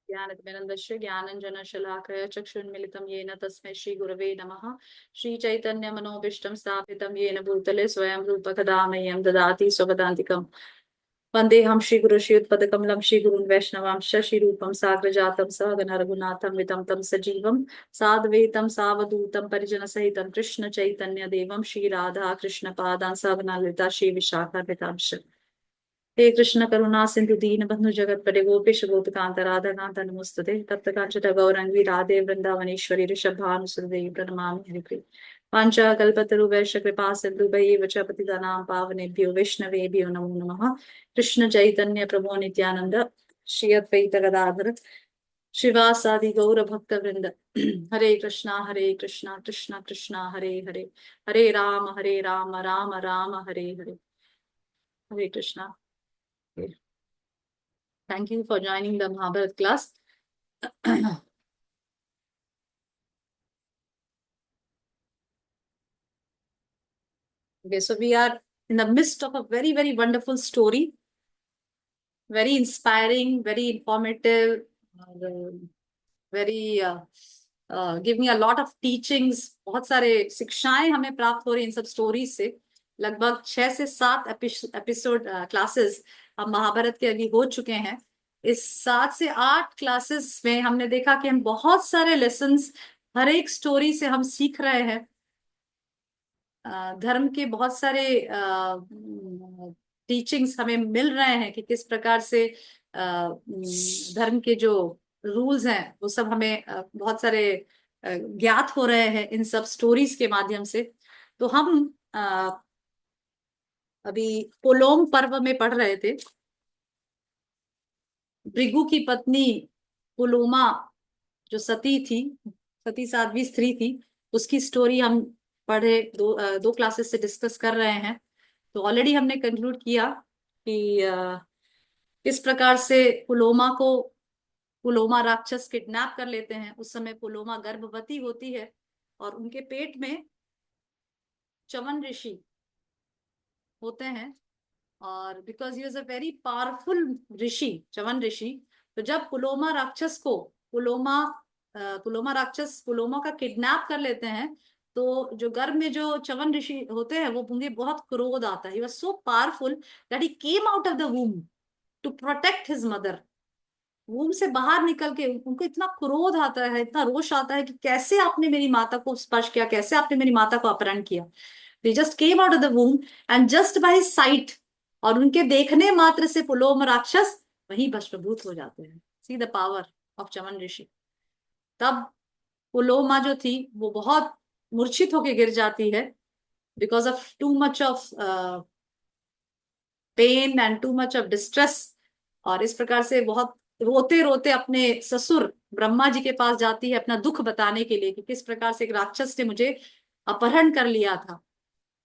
ज्ञानतिमिरन्दस्य ज्ञानञ्जनशलाकया चक्षुन्मिलितं येन तस्मै श्रीगुरवे नमः। श्रीचैतन्यमनोभीष्टं स्थापितं येन भूतले स्वयं रूप कदा मह्यं ददाति स्वपदान्तिकम्। वन्देऽहं श्रीगुरुं श्रीयुतपदकमलं श्रीगुरून् वैष्णवांश्च श्रीरूपं साग्रजातं सहगण रघुनाथं वितं तं सजीवं साद्वैतं सावधूतं परिजनसहितं कृष्ण चैतन्य देवं श्रीराधा कृष्णपादान् सहगण ललिता श्रीविशाखान्वितांश्च। हे कृष्ण करुणा सिंधु दीन बंधु जगत पटे गोपेश गोपिकांत राधा कांत नमोस्तुते तप्त कांचन गौरंगी राधे वृंदावनेश्वरी ऋषभानुसुरदेवी प्रणमामि हरिप्रिय वाञ्छा कल्पतरुभ्यश्च कृपा सिन्धुभ्यैव च पतितानां पावनेभ्यो वैष्णवेभ्यो नमो नमः। कृष्ण चैतन्य प्रभु नित्यानंद श्री अद्वैत गदाधर श्रीवासादि गौर भक्त वृंद हरे कृष्णा कृष्णा कृष्णा हरे हरे हरे राम राम राम हरे हरे। हरे Krishna. Thank you for joining the Mahabharat class. Okay, so we are in the midst of a very, very wonderful story, very inspiring, very informative, very giving a lot of teachings. बहुत सारे शिक्षाएं हमें प्राप्त हो रही इन सब स्टोरीज से। लगभग 6 से 7 एपिसोड क्लासेस हम महाभारत के अभी हो चुके हैं। इस 7 से 8 क्लासेस में हमने देखा कि हम बहुत सारे लेसन्स हर एक स्टोरी से हम सीख रहे हैं। धर्म के बहुत सारे टीचिंग्स हमें मिल रहे हैं कि किस प्रकार से धर्म के जो रूल्स हैं वो सब हमें बहुत सारे ज्ञात हो रहे हैं इन सब स्टोरीज के माध्यम से। तो हम अभी पुलोम पर्व में पढ़ रहे थे। भृगु की पत्नी पुलोमा जो सती थी, सती साध्वी स्त्री थी, उसकी स्टोरी हम पढ़े, दो क्लासेस से डिस्कस कर रहे हैं। तो ऑलरेडी हमने कंक्लूड किया कि किस प्रकार से पुलोमा राक्षस किडनैप कर लेते हैं। उस समय पुलोमा गर्भवती होती है और उनके पेट में च्यवन ऋषि होते हैं। और because he was a very powerful rishi, Chyavan Rishi, तो जब पुलोमा राक्षस को पुलोमा राक्षस पुलोमा का किडनैप कर लेते हैं तो जो गर्भ में जो च्यवन ऋषि होते हैं वो उन्हें बहुत क्रोध आता है। He was so powerful that he came out of the womb to protect his mother. Womb से बाहर निकल के उनको इतना क्रोध आता है, इतना रोष आता है कि कैसे आपने मेरी माता को स्पर्श किया, कैसे आपने मेरी माता को अपहरण किया। They just came out of the वूम and just by site, और उनके देखने मात्र से पुलोम राक्षस वहीं भस्मीभूत हो जाते हैं। See the power of Chyavan Rishi. तब पुलोमा जो थी वो बहुत मूर्छित होके गिर जाती है because of too much of pain and too much of distress. और इस प्रकार से बहुत रोते रोते अपने ससुर ब्रह्मा जी के पास जाती है अपना दुख बताने के लिए कि किस प्रकार से एक राक्षस ने मुझे अपहरण कर लिया था।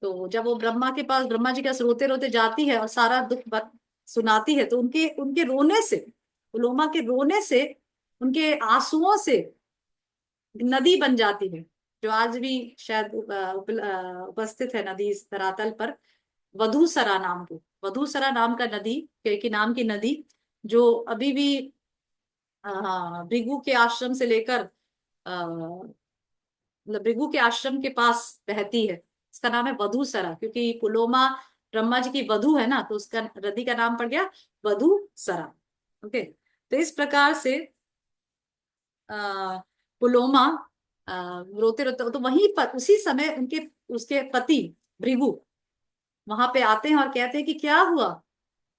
तो जब वो ब्रह्मा जी के पास रोते रोते जाती है और सारा दुख सुनाती है तो उनके उनके रोने से, पुलोमा के रोने से, उनके आंसुओं से नदी बन जाती है, जो आज भी शायद उपस्थित है नदी इस धरातल पर। वधूसरा नाम का नदी की नाम की नदी जो अभी भी भृगु के आश्रम से लेकर मतलब भृगु के आश्रम के पास बहती है। इसका नाम है वधूसरा, क्योंकि पुलोमा ब्रह्मा जी की वधू है ना, तो उसका नदी का नाम पड़ गया वधूसरा। ओके, तो इस प्रकार से पुलोमा रोते रोते, तो वहीं पर उसी समय उसके पति भृगु वहां पे आते हैं और कहते हैं कि क्या हुआ,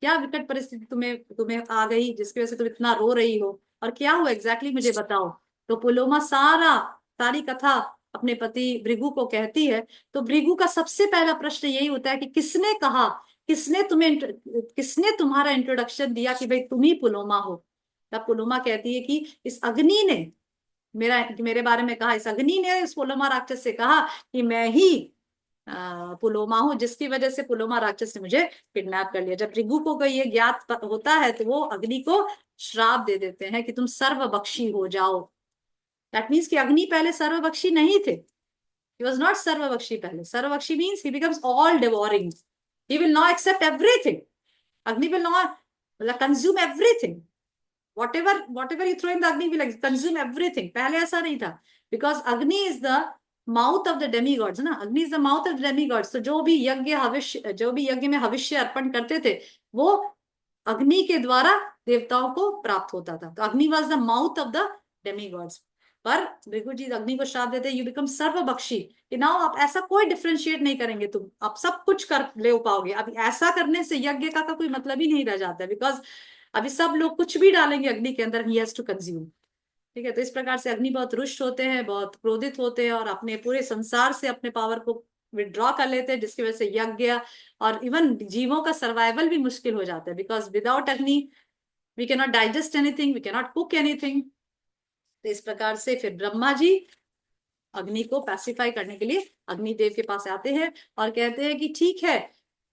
क्या विकट परिस्थिति तुम्हें तुम्हें आ गई जिसकी वजह से तुम इतना रो रही हो, और क्या हुआ एग्जैक्टली मुझे बताओ। तो पुलोमा सारी कथा अपने पति भृगु को कहती है। तो भृगु का सबसे पहला प्रश्न यही होता है कि किसने कहा, किसने तुम्हारा इंट्रोडक्शन दिया कि भाई तुम ही पुलोमा हो। तब पुलोमा कहती है कि इस अग्नि ने मेरे बारे में कहा, इस अग्नि ने इस पुलोमा राक्षस से कहा कि मैं ही पुलोमा हूं, जिसकी वजह से पुलोमा राक्षस ने मुझे किडनैप कर लिया। जब भृगु को ये ज्ञात होता है तो वो अग्नि को श्राप दे देते हैं कि तुम सर्वभक्षी हो जाओ। दैट मीन्स कि अग्नि पहले सर्वभक्षी नहीं थे। ही वॉज नॉट सर्वभक्षी पहले। सर्वभक्षी means he becomes all devouring, he will not accept everything. Agni will not consume everything, whatever you throw in the Agni will consume everything. पहले ऐसा नहीं था, because Agni is the mouth of the demigods ना, अग्नि is the mouth of demigods. तो जो भी यज्ञ में हविष्य अर्पण करते थे वो अग्नि के द्वारा देवताओं को प्राप्त होता था। तो अग्नि was the mouth of the demigods. पर भृगु जी अग्नि को श्राप देते, यू बिकम सर्वभक्षी, कि नाउ आप ऐसा कोई डिफ्रेंशिएट नहीं करेंगे, तुम आप सब कुछ कर ले पाओगे। अभी ऐसा करने से यज्ञ का कोई मतलब ही नहीं रह जाता, बिकॉज अभी सब लोग कुछ भी डालेंगे अग्नि के अंदर, ही हैज टू कंज्यूम। ठीक है, तो इस प्रकार से अग्नि बहुत रुष्ट होते हैं, बहुत क्रोधित होते हैं, और अपने पूरे संसार से अपने पावर को विड्रॉ कर लेते हैं, जिसकी वजह से यज्ञ और इवन जीवों का सर्वाइवल भी मुश्किल हो जाता है, because without Agni we can not digest anything, we can not cook anything. तो इस प्रकार से फिर ब्रह्मा जी अग्नि को पैसिफाई करने के लिए अग्निदेव के पास आते हैं और कहते हैं कि ठीक है,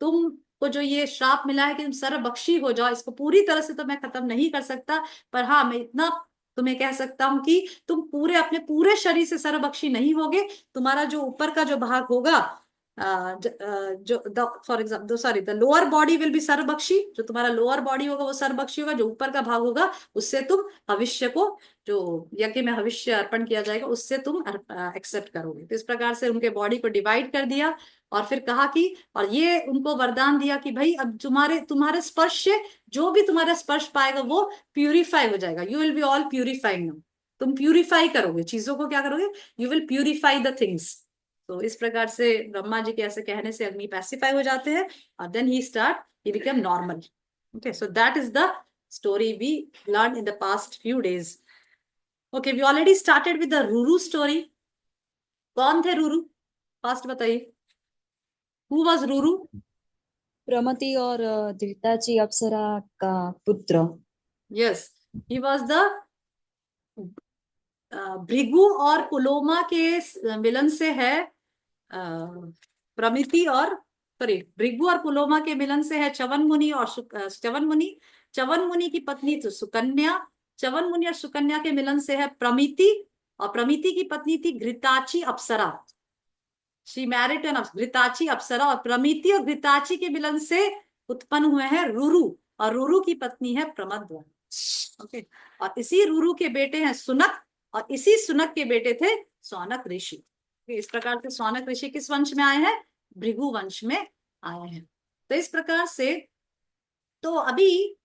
तुमको जो ये श्राप मिला है कि तुम सर्वभक्षी हो जाओ, इसको पूरी तरह से तो मैं खत्म नहीं कर सकता, पर हाँ मैं इतना तुम्हें कह सकता हूं कि तुम अपने पूरे शरीर से सर्वभक्षी नहीं होगे। तुम्हारा जो ऊपर का जो भाग होगा, जो for example sorry the lower body will be सर्वभक्षी, जो तुम्हारा लोअर बॉडी होगा वो सर्वभक्षी होगा, जो ऊपर का भाग होगा उससे तुम भविष्य को, जो यज्ञ में भविष्य अर्पण किया जाएगा उससे तुम एक्सेप्ट करोगे। तो इस प्रकार से उनके बॉडी को डिवाइड कर दिया, और फिर कहा कि, और ये उनको वरदान दिया कि भाई अब तुम्हारे स्पर्श से जो भी तुम्हारा स्पर्श पाएगा वो प्यूरिफाई हो जाएगा, you will be all purifying now. तुम प्यूरिफाई करोगे चीजों को, क्या करोगे, you will purify the things. तो इस प्रकार से ब्रह्मा जी के ऐसे कहने से अग्नि पैसिफाई हो जाते हैं, और देन ही become normal. Okay, so that is the story we learn in the past few days. Okay, we already started with the Ruru story. कौन थे रूरू, फास्ट बताइए, हु वाज रूरू? प्रमति और धृताची अप्सरा का पुत्र। Yes, he was the Bhrigu और पुलोमा के मिलन से है प्रमिति, और सॉरी भृगु और पुलोमा के मिलन से है च्यवन मुनि और च्यवन मुनि की पत्नी तो सुकन्या, च्यवन मुनि और सुकन्या के मिलन से है प्रमिति, और प्रमिति की पत्नी थी घृताची अप्सरा। शी मैरिड एन घृताची अप्सरा, और प्रमिति और घृताची के मिलन से उत्पन्न हुए हैं रुरु, और रुरु की पत्नी है प्रमद्वर। ओके, और इसी रुरु के बेटे हैं सुनक, और इसी सुनक के बेटे थे सौनक ऋषि। इस प्रकार से सौनक ऋषि किस वंश में आए हैं, भृगु वंश में आए हैं। तो इस प्रकार से, तो अभी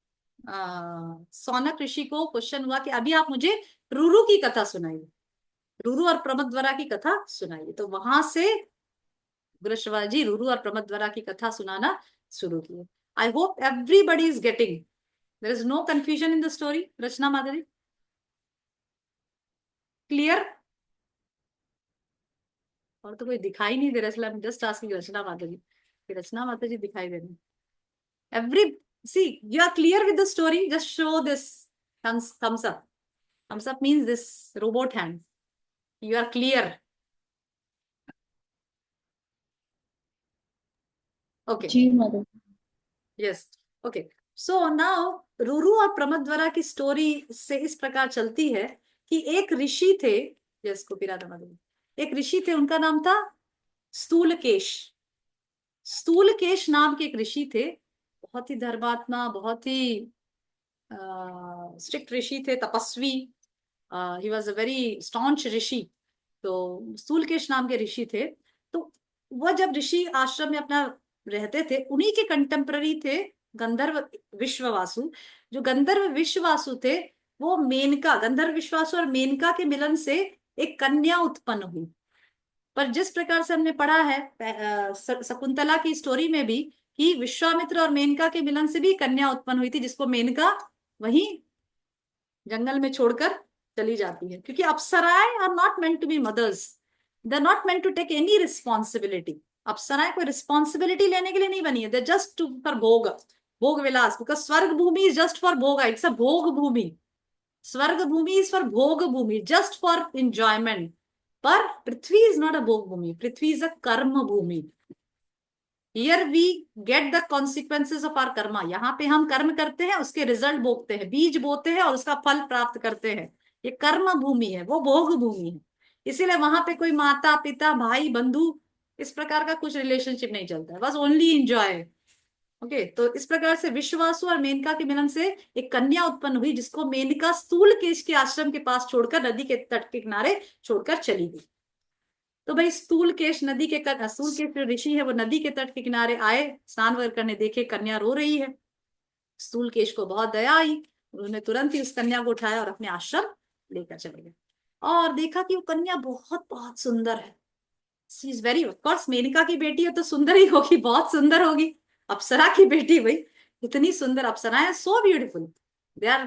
सौनक ऋषि को क्वेश्चन हुआ कि अभी आप मुझे रुरु की कथा सुनाइए, रुरु और प्रमद्वरा की कथा सुनाइए। तो वहां से वृषभाजी जी रुरु और प्रमद्वरा की कथा सुनाना शुरू किए। I hope everybody is getting, there is no confusion in the story. Rachna Madhuri, clear? और तो कोई दिखाई नहीं दे रहा, इसलिए जस्ट आस्किंग रचना माधुरी, रचना माधुरी दिखाई दे रही। Every see you are clear with the story, just show this thumbs up. Thumbs up means this robot hand, you are clear. Okay, जी mother. yes, okay. So now Ruru और प्रमद्वरा की स्टोरी से इस प्रकार चलती है कि एक ऋषि थे, जिसको एक ऋषि थे, उनका नाम था स्थूलकेश। स्थूलकेश नाम के एक ऋषि थे, बहुत ही धर्मात्मा, बहुत ही स्ट्रिक्ट ऋषि थे, तपस्वी, he was a very staunch rishi. तो स्थूलकेश नाम के ऋषि थे। तो वह जब ऋषि आश्रम में अपना रहते थे, उन्हीं के कंटेम्प्ररी थे गंधर्व विश्ववासु। जो गंधर्व विश्ववासु थे वो मेनका, गंधर्व विश्ववासु और मेनका के मिलन से एक कन्या उत्पन्न हुई। पर जिस प्रकार से हमने पढ़ा है शकुंतला की स्टोरी में भी कि विश्वामित्र और मेनका के मिलन से भी कन्या उत्पन्न हुई थी, जिसको मेनका वहीं जंगल में छोड़कर चली जाती है, क्योंकि अप्सराएं are not meant to be mothers, they are not meant to take any responsibility. अप्सराएं कोई रिस्पॉन्सिबिलिटी लेने के लिए नहीं बनी है, दे जस्ट टू फॉर भोग विलास, बिकॉज स्वर्ग भूमि इज जस्ट फॉर भोग, इट्स अ भोग भूमि। स्वर्ग भूमि इज फॉर भोग भूमि, जस्ट फॉर एंजॉयमेंट। पर पृथ्वी इज नॉट अ भोग भूमि, पृथ्वी इज अ कर्म भूमि। Here we get the consequences of our Karma. यहाँ पे हम कर्म करते हैं, उसके रिजल्ट भोगते हैं, बीज बोते हैं और उसका फल प्राप्त करते हैं। ये कर्म भूमि है, वो भोग भूमि है। इसीलिए वहां पे कोई माता पिता भाई बंधु इस प्रकार का कुछ रिलेशनशिप नहीं चलता है, बस ओनली एंजॉय। ओके, तो इस प्रकार से विश्वासु और मेनका के मिलन से एक कन्या उत्पन्न हुई, जिसको मेनका स्थूलकेश के आश्रम के पास छोड़कर नदी के तट के किनारे छोड़कर चली गई। तो भाई स्थूलकेश नदी के स्थूलकेश जो ऋषि है वो नदी के तट के किनारे आए, स्नान वगैरह करने, देखे कन्या रो रही है। स्थूलकेश को बहुत दया आई, उन्होंने तुरंत ही उस कन्या को उठाया और अपने आश्रम लेकर चले गए। और देखा कि वो कन्या बहुत बहुत सुंदर है। She is very, of course Menaka की बेटी है तो सुंदर ही होगी, बहुत सुंदर होगी। अप्सरा की बेटी भाई, इतनी सुंदर अप्सराएं, so beautiful, they are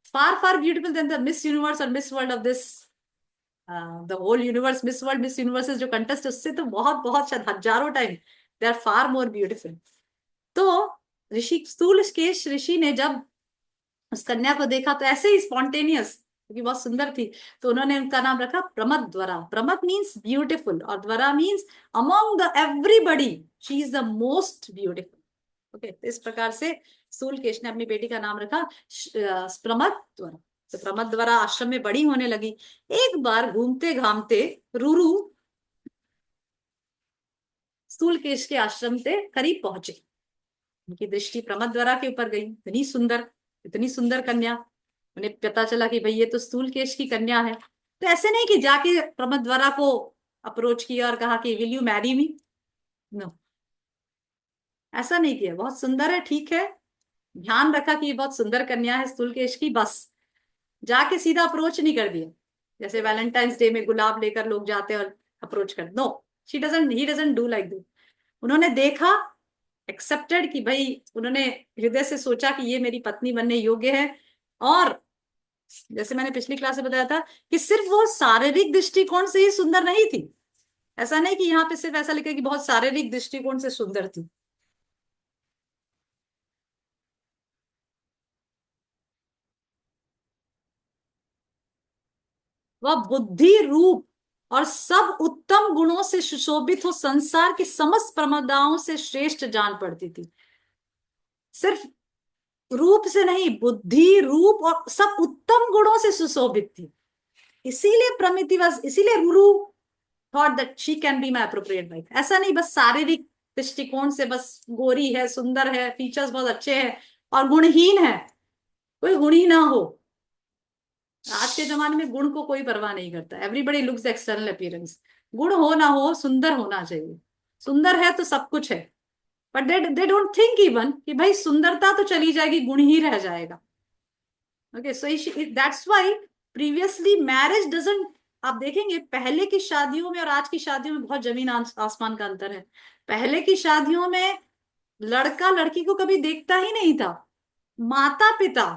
far far beautiful than the miss universe और miss world of this, the whole universe. Miss world miss universes जो कंटेस्ट है उससे तो बहुत बहुत, शायद हजारों time they are far more beautiful. तो ऋषि स्थूलकेश ऋषि ने जब उस कन्या को देखा तो ऐसे ही स्पॉन्टेनियस, क्योंकि बहुत सुंदर थी, तो उन्होंने उनका नाम रखा प्रमद्वरा। प्रमद मीन्स ब्यूटीफुल और द्वारा means among the everybody she is the most beautiful. Okay, तो इस प्रकार से स्थूलकेश ने अपनी बेटी का नाम रखा प्रमद्वरा। तो प्रमद्वरा आश्रम में बड़ी होने लगी। एक बार घूमते घामते रुरु स्थूलकेश के आश्रम से करीब पहुंचे। उनकी दृष्टि प्रमद्वरा के ऊपर गई, इतनी सुंदर कन्या। उन्हें पता चला कि भाई ये तो स्थूलकेश की कन्या है। तो ऐसे नहीं कि जाके प्रमद्वरा को अप्रोच किया और कहा कि will you marry me, no, ऐसा नहीं किया। बहुत सुंदर है, ठीक है, ध्यान रखा कि ये बहुत सुंदर कन्या है स्थूलकेश की, बस जाके सीधा अप्रोच नहीं कर दिया, जैसे वैलेंटाइंस डे में गुलाब लेकर लोग जाते और अप्रोच कर, no, she doesn't he doesn't do like this. उन्होंने देखा, एक्सेप्टेड कि भाई, उन्होंने हृदय से सोचा कि ये मेरी पत्नी बनने योग्य है। और जैसे मैंने पिछली क्लास में बताया था कि सिर्फ वो शारीरिक दृष्टिकोण से ही सुंदर नहीं थी, ऐसा नहीं कि यहाँ पे सिर्फ ऐसा लिखा कि बहुत शारीरिक दृष्टिकोण से सुंदर थी। वह बुद्धि रूप और सब उत्तम गुणों से सुशोभित हो संसार की समस्त प्रमदाओं से श्रेष्ठ जान पड़ती थी। सिर्फ रूप से नहीं, बुद्धि रूप और सब उत्तम गुणों से सुशोभित थी। इसीलिए प्रमिति बस, इसीलिए Ruru thought that she can be my appropriate wife. ऐसा नहीं बस शारीरिक दृष्टिकोण से बस गोरी है, सुंदर है, फीचर्स बहुत अच्छे हैं और गुणहीन है, कोई गुण ही ना हो। आज के जमाने में गुण को कोई परवाह नहीं करता, एवरीबडी लुक्स एक्सटर्नल अपीयरेंस। गुण हो ना हो, सुंदर होना चाहिए। सुंदर है तो सब कुछ है, but they don't think even कि भाई सुंदरता तो चली जाएगी, गुण ही रह जाएगा। Okay, so that's why previously marriage doesn't, आप देखेंगे पहले की शादियों में और आज की शादियों में बहुत जमीन आसमान का अंतर है। पहले की शादियों में लड़का लड़की को कभी देखता ही नहीं था। माता पिता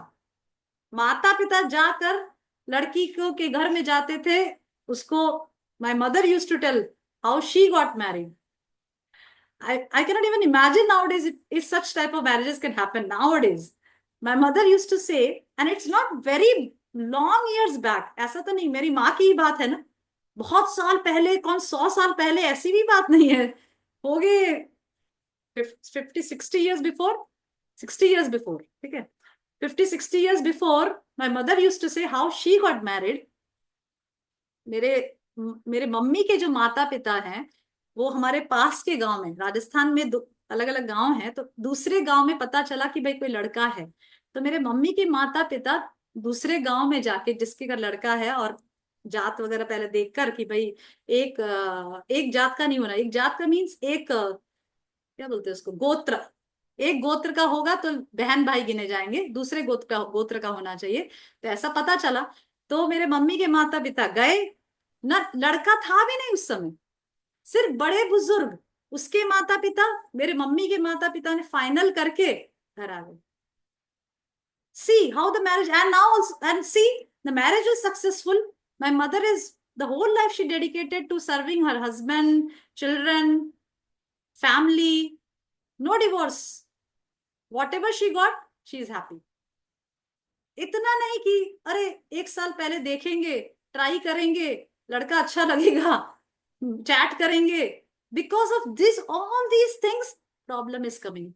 माता पिता जाकर लड़की को के घर में जाते थे, उसको, my mother use to tell how she got married. I cannot even imagine nowadays if such type of marriages can happen nowadays. My mother used to say, and it's not very long years back, ऐसा तो नहीं, मेरी माँ की ही बात है ना, बहुत साल पहले, कौन 100 साल पहले, ऐसी भी बात नहीं है, हो गए 50-60 years before, 60 years before, ठीक है, 50-60 years before my mother used to say how she got married. मेरे मेरे मम्मी के जो माता पिता हैं वो हमारे पास के गांव में, राजस्थान में अलग अलग गांव हैं, तो दूसरे गांव में पता चला कि भाई कोई लड़का है, तो मेरे मम्मी के माता पिता दूसरे गांव में जाके जिसके घर लड़का है, और जात वगैरह पहले देखकर कि भाई एक जात का नहीं होना, एक जात का मीन्स एक क्या बोलते हैं उसको, गोत्र, एक गोत्र का होगा तो बहन भाई गिने जाएंगे, दूसरे गोत्र का होना चाहिए। तो ऐसा पता चला, तो मेरे मम्मी के माता पिता गए ना, लड़का था भी नहीं उस समय, सिर्फ बड़े बुजुर्ग, उसके माता पिता, मेरे मम्मी के माता पिता ने फाइनल करके घर आ गए। See how the marriage, and now also, and see the marriage was successful. My mother is, the whole life she dedicated to serving her husband, children, family, no divorce. Whatever she got, she is happy. इतना नहीं कि अरे 1 साल पहले देखेंगे, try करेंगे, लड़का अच्छा लगेगा, चैट करेंगे, because of this all these things problem is coming.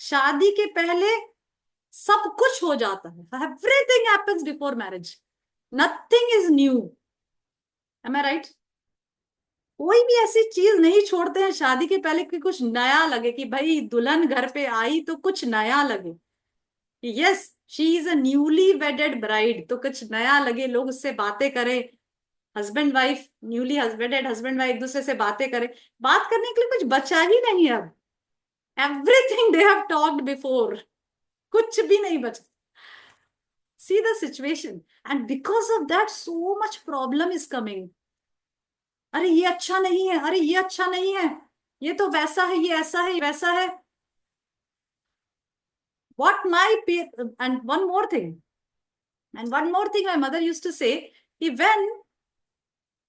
शादी के पहले सब कुछ हो जाता है, everything happens before marriage, nothing is new, am I right? कोई भी ऐसी चीज नहीं छोड़ते हैं शादी के पहले कि कुछ नया लगे, कि भाई दुल्हन घर पे आई तो कुछ नया लगे। Yes, she is a newly वेडेड bride, तो कुछ नया लगे, लोग उससे बातें करें। Husband wife, newly वेडेड husband wife एक दूसरे से बातें करें। बात करने के लिए कुछ बचा ही नहीं है अब। Everything they have talked before, कुछ भी नहीं बचा। See the situation, and because of that so much problem is coming. अरे ये अच्छा नहीं है, अरे ये अच्छा नहीं है, ये तो वैसा है, ये ऐसा है, ये वैसा है। what my and one more thing my mother used to say, when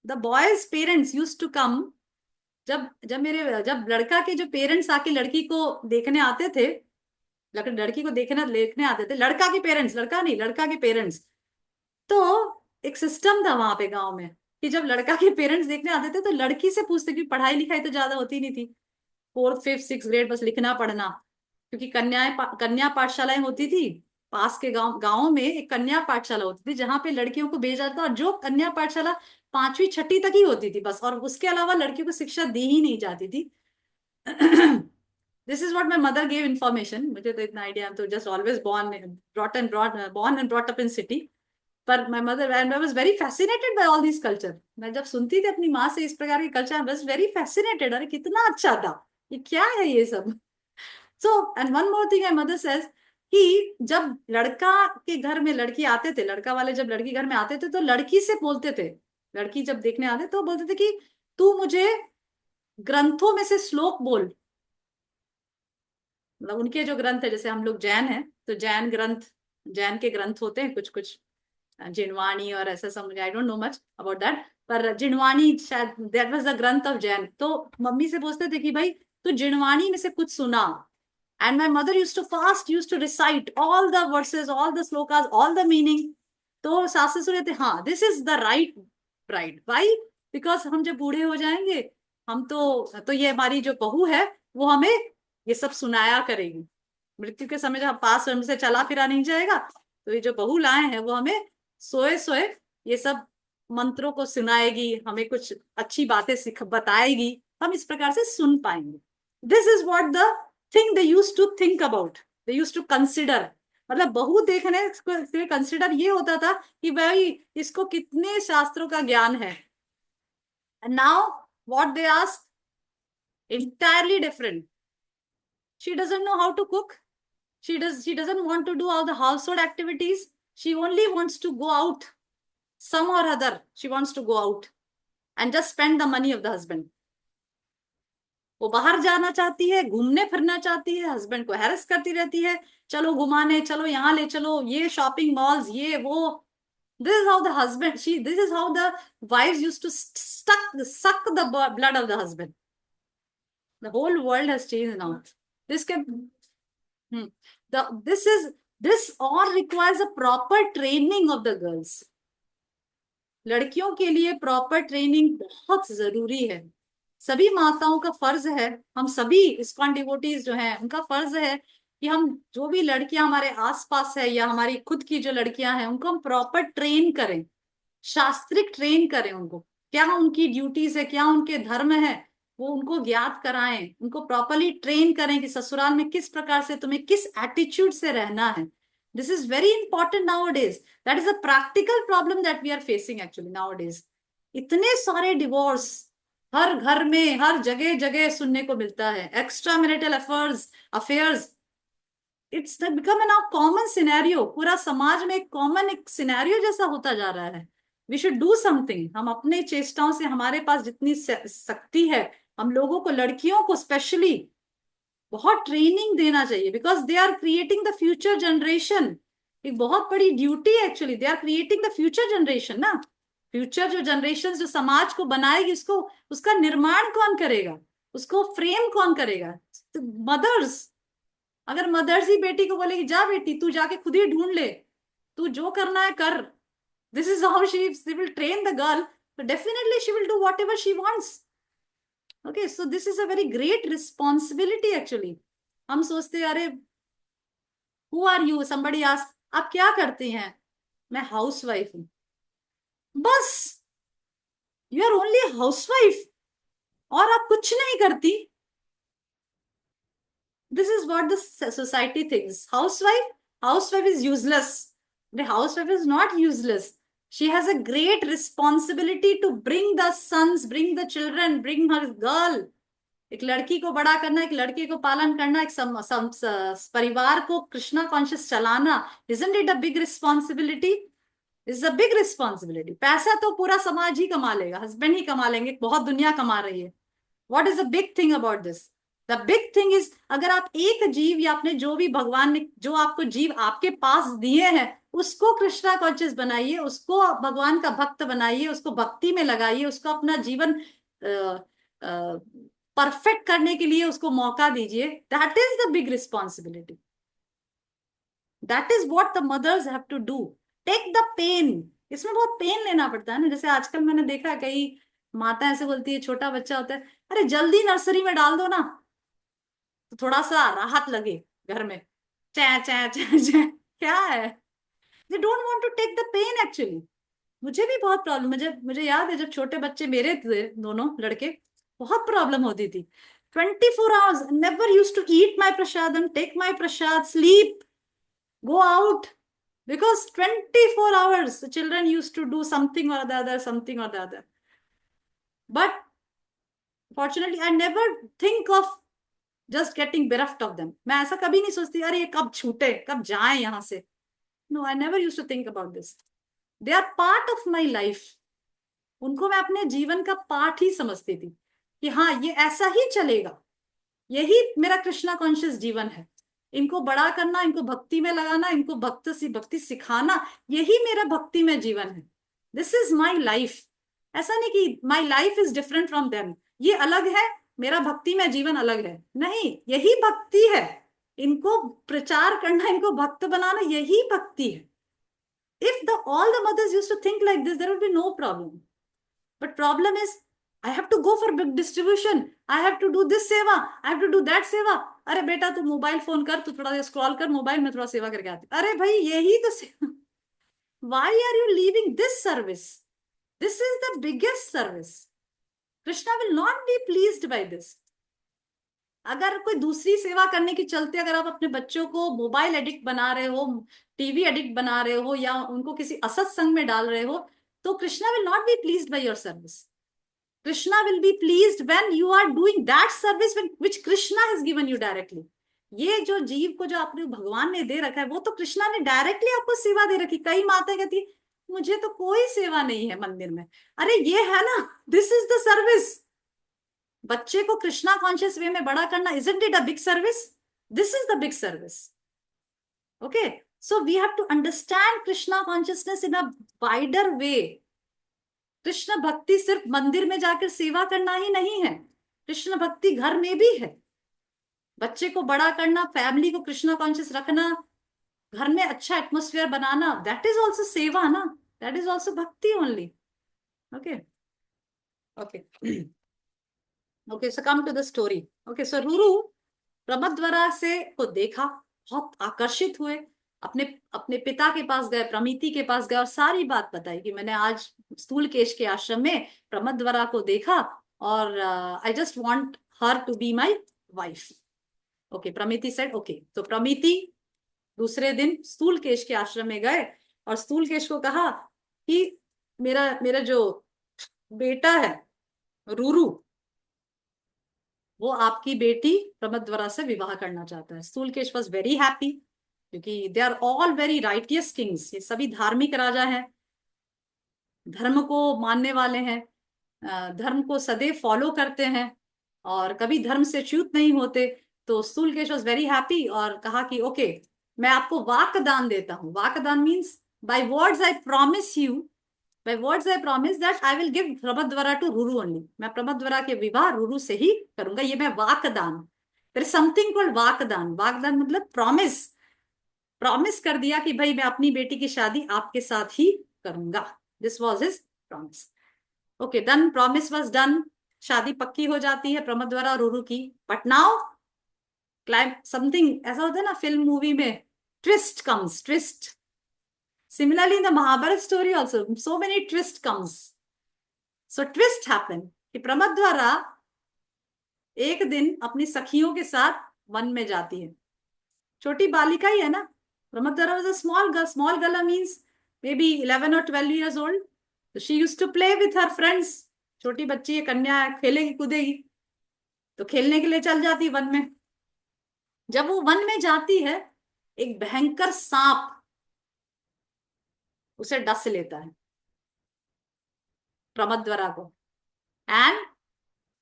the boys parents used to come, जब लड़का के जो पेरेंट्स आके लड़की को देखने आते थे, लड़की को देखने देखने आते थे, लड़का के पेरेंट्स, लड़का नहीं, लड़का के पेरेंट्स। तो एक सिस्टम था वहां पे गांव में, कि जब लड़का के पेरेंट्स देखने आते थे तो लड़की से पूछते, कि पढ़ाई लिखाई तो ज्यादा होती नहीं थी, फोर्थ फिफ्थ सिक्स ग्रेड बस लिखना पढ़ना, क्योंकि कन्या पाठशालाएं होती थी। पास के गांव में एक कन्या पाठशाला होती थी जहां पे लड़कियों को भेजा जाता था, और जो कन्या पाठशाला पांचवी छठी तक ही होती थी बस, और उसके अलावा लड़कियों को शिक्षा दी ही नहीं जाती थी। This is what my mother gave information, मुझे तो इतना आइडिया, तो just always born and brought up in city। पर my mother and I was very fascinated by all this culture. मैं जब सुनती थी अपनी माँ से इस प्रकार के culture, I was very fascinated, अरे कितना अच्छा था, ये क्या है ये सब। So and one more thing my mother says, कि जब लड़का के घर में लड़की आते थे, लड़का वाले जब लड़की घर में आते थे तो लड़की से बोलते थे, लड़की जब देखने आते तो बोलते थे कि तू मुझे ग्रंथों में से श्लोक बोल। मतलब उनके जो ग्रंथ है, जैसे हम लोग जैन हैं तो जैन ग्रंथ, जैन के ग्रंथ होते हैं कुछ कुछ, जिनवाणी और ऐसा सब, मुझे आई don't know much about that, पर जिनवाणी शायद दैट वाज द ग्रंथ ऑफ जैन। तो मम्मी से पूछते थे कि भाई तू जिनवाणी में से कुछ सुना। And my mother use to recite all the verses, all the shlokas, all the meaning. तो सास ससुर कहते हाँ this is the right bride, why, because हम जब बूढ़े हो जाएंगे, हम तो ये हमारी जो बहू है वो हमें ये सब सुनाया करेगी। मृत्यु के समय जब पास हमसे चला फिरा नहीं जाएगा, तो ये जो बहू लाए हैं वो हमें सोए सोए ये सब मंत्रों को सुनाएगी, हमें कुछ अच्छी बातें सिख बताएगी, हम इस प्रकार से सुन पाएंगे। This is what the thing they use to think about, they use to consider. मतलब बहू देखने से कंसिडर ये होता था कि भाई इसको कितने शास्त्रों का ज्ञान है। And now what they ask, entirely different। She doesn't know how to cook, she doesn't want to do all the household activities, she only wants to go out, some or other she wants to go out and just spend the money of the husband। वो बाहर जाना चाहती है, घूमने फिरना चाहती है, husband को हैरेस करती रहती है, चलो घुमाने चलो, यहाँ ले चलो, ये शॉपिंग मॉल्स, ये वो। This is how the husband she this is how the wives used to suck the blood of the husband। The whole world has changed now। this can hmm, this all requires a proper training of the girls। लड़कियों के लिए proper training बहुत जरूरी है। सभी माताओं का फर्ज है, हम सभी इस्कॉन डिवोटीज जो हैं उनका फर्ज है कि हम जो भी लड़कियां हमारे आसपास है या हमारी खुद की जो लड़कियां हैं उनको हम प्रॉपर ट्रेन करें, शास्त्रिक ट्रेन करें उनको। क्या उनकी ड्यूटीज है, क्या उनके धर्म है, वो उनको ज्ञात कराएं, उनको प्रॉपरली ट्रेन करें कि ससुराल में किस प्रकार से तुम्हें किस एटीट्यूड से रहना है। This is very important now days. That is a practical problem that we are facing actually now days. इतने सारे डिवोर्स हर घर में हर जगह जगह सुनने को मिलता है, extra marital affairs, it's become an common scenario, पूरा समाज में एक कॉमन एक सिनेरियो जैसा होता जा रहा है। We should do something. हम अपने चेष्टाओं से, हमारे पास जितनी शक्ति है, हम लोगों को, लड़कियों को स्पेशली बहुत ट्रेनिंग देना चाहिए, because they are creating the future generation. एक बहुत बड़ी ड्यूटी है actually, they are creating the future generation ना। फ्यूचर जो जनरेशन जो समाज को बनाएगी, उसको उसका निर्माण कौन करेगा, उसको फ्रेम कौन करेगा? मदर्स। अगर मदर्स ही बेटी को बोलेगी जा बेटी तू जाके खुद ही ढूंढ ले, तू जो करना है कर, this is how she will train the girl, तो definitely she will do whatever she wants. Okay, so this is a very great responsibility actually. हम सोचते हैं अरे who are you, somebody ask आप क्या करते हैं, मैं हाउस वाइफ हूं। बस, you are only housewife, और आप कुछ नहीं करती, this is what the society thinks. Housewife is useless. The housewife is not useless. She has a great responsibility to bring the sons, bring the children, bring her girl. एक लड़की को बड़ा करना, एक लड़के को पालन करना, एक परिवार को कृष्णा कॉन्शियस चलाना, isn't it a big responsibility? It's a big responsibility. पैसा तो पूरा समाज ही कमा लेगा, हस्बैंड ही कमा लेंगे, बहुत दुनिया कमा रही है. What is the big thing about this? The big thing is, अगर आप एक जीव या अपने जो भी भगवान ने जो आपको जीव आपके पास दिए हैं उसको कृष्णा कॉन्शियस बनाइए, उसको भगवान का भक्त बनाइए, उसको भक्ति में लगाइए, उसको अपना जीवन परफेक्ट करने के लिए उसको मौका दीजिए. That is the big responsibility. That is what the mothers have to do. Take the pain. इसमें बहुत पेन लेना पड़ता है ना. जैसे आजकल मैंने देखा कई माता ऐसे बोलती है, छोटा बच्चा होता है, अरे जल्दी नर्सरी में डाल दो ना तो थोड़ा सा राहत लगे घर में. चे चे चे चे क्या है. They don't want to take the pain actually. मुझे भी बहुत प्रॉब्लम, मुझे याद है जब छोटे बच्चे मेरे थे, दोनों लड़के, बहुत प्रॉब्लम होती थी. 24 hours never used to eat my prasadam, take my prasad, sleep, go out, because 24 hours the children used to do something or the other, something or the other. But fortunately I never think of just getting bereft of them. मैं ऐसा कभी नहीं सोचती अरे ये कब छूटे, कब जाए यहां से. No, I never used to think about this. They are part of my life. उनको मैं अपने जीवन का पार्ट ही समझती थी कि हाँ ये ऐसा ही चलेगा, यही मेरा कृष्णा कॉन्शियस जीवन है. इनको बड़ा करना, इनको भक्ति में लगाना, इनको भक्ति सिखाना, यही मेरा भक्ति में जीवन है. This is my life. ऐसा नहीं कि my life is different from them, ये अलग है, मेरा भक्ति में जीवन अलग है. नहीं, यही भक्ति है. इनको प्रचार करना, इनको भक्त बनाना, यही भक्ति है. If all the mothers used to think like this, there would be no problem. But problem is, I have to go for big distribution. I have to do this seva. I have to do that seva. अरे बेटा तू mobile phone कर, तू थोड़ा scroll कर mobile में, थोड़ा सेवा करके आती. अरे भाई यही तो सेवा. Why are you leaving this service? This is the biggest service. Krishna will not be pleased by this. अगर कोई दूसरी सेवा करने के चलते अगर आप अपने बच्चों को मोबाइल एडिक्ट बना रहे हो, टीवी एडिक्ट बना रहे हो, या उनको किसी असत्संग में डाल रहे हो, तो Krishna will not be pleased by your service. Krishna will be pleased when you are doing that service which Krishna has given you directly. ये जो जीव को जो आपने भगवान ने दे रखा है, वो तो कृष्णा ने डायरेक्टली आपको सेवा दे रखी. कई माताएं कहती है मुझे तो कोई सेवा नहीं है मंदिर में. अरे ये है ना, दिस इज द सर्विस. बच्चे को कृष्णा कॉन्शियस वे में बड़ा करना, isn't it a big service? This is the big service. Okay, so we have to understand Krishna consciousness in a wider way. Krishna भक्ति सिर्फ मंदिर में जाकर सेवा करना ही नहीं है, कृष्ण भक्ति घर में भी है. बच्चे को बड़ा करना, फैमिली को कृष्णा कॉन्शियस रखना, घर में अच्छा atmosphere banana, that is also सेवा ना, दैट इज ऑल्सो भक्ति only. Okay okay Okay, so come to the story. Okay, so Ruru Pramadvara से को देखा, बहुत आकर्षित हुए, अपने अपने पिता के पास गए, प्रमिति के पास गए और सारी बात बताई कि मैंने आज स्थूलकेश के आश्रम में प्रमद्वरा को देखा और I just want her to be my wife. Okay, Pramiti said okay. तो प्रमिति दूसरे दिन स्थूलकेश के आश्रम में गए और स्थूलकेश को कहा कि मेरा जो बेटा है रूरू, वो आपकी बेटी प्रमद्वरा से विवाह करना चाहता है. स्थूलकेश वॉज वेरी हैप्पी क्योंकि they are all very righteous kings. ये सभी धार्मिक राजा हैं, धर्म को मानने वाले हैं, धर्म को सदैव फॉलो करते हैं और कभी धर्म से च्युत नहीं होते. तो स्थूलकेश वॉज वेरी हैप्पी और कहा कि ओके, मैं आपको वाकदान देता हूँ. वाकदान means by words I promise you, by words I promise that I will give Pramadvara to Ruru only. मैं प्रमद्वरा के विवाह रूरू से ही करूंगा. ये मैं वाकदान, there is something called वाकदान. वाकदान मतलब प्रॉमिस. प्रॉमिस कर दिया कि भाई मैं अपनी बेटी की शादी आपके साथ ही करूंगा. This was his promise. Okay, done. Promise was done. शादी पक्की हो जाती है प्रमद्वरा रूरू की. But now something ऐसा होता है ना फिल्म मूवी में, twist comes, twist. Similarly, in the Mahabharata story also, so many twist comes. So twist happened कि प्रमद्वरा एक दिन अपनी सखियों के साथ वन में जाती है। छोटी बालिका ही है ना। Pramodara was a small girl. Small girl means may be 11 or 12 years old. तो she use to play with her friends. छोटी बच्ची है, कन्या है, खेलेगी कूदेगी, तो खेलने के लिए चल जाती है वन में। जब वो वन में जाती है, एक भयंकर सांप उसे डस लेता है, प्रमोदवरा को। And